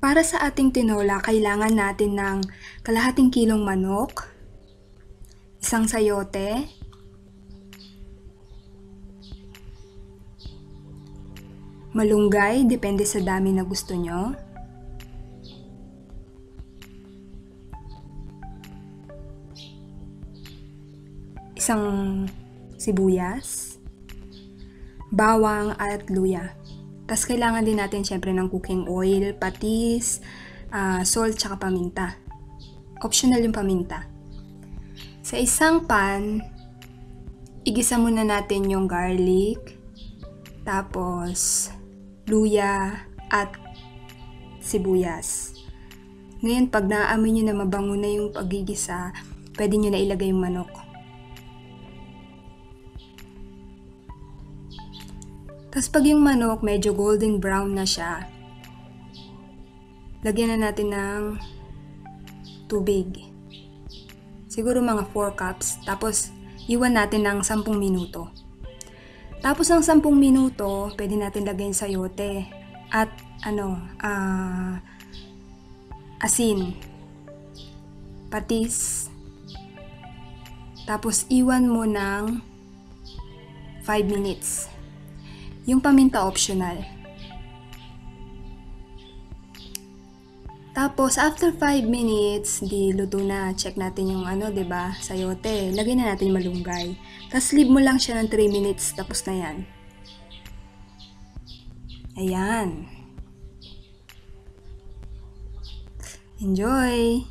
Para sa ating tinola, kailangan natin ng kalahating kilong manok, isang sayote, malunggay, depende sa dami na gusto nyo, isang sibuyas, bawang at luya. Tapos kailangan din natin syempre ng cooking oil, patis, salt, tsaka paminta. Optional yung paminta. Sa isang pan, igisa muna natin yung garlic, tapos luya at sibuyas. Ngayon, pag naaamoy nyo na mabango na yung pagigisa, pwede nyo na ilagay yung manok. Tapos pag yung manok medyo golden brown na siya, lagyan na natin ng tubig. Siguro mga 4 cups. Tapos iwan natin ng 10 minuto. Tapos ng 10 minuto, pwede natin lagyan sayote at asin, patis. Tapos iwan mo ng 5 minutes. Yung paminta optional. Tapos after 5 minutes, di luto na. Check natin yung diba? Sayote. Lagay na natin malunggay. Tapos leave mo lang siya ng 3 minutes. Tapos na yan. Ayan. Enjoy!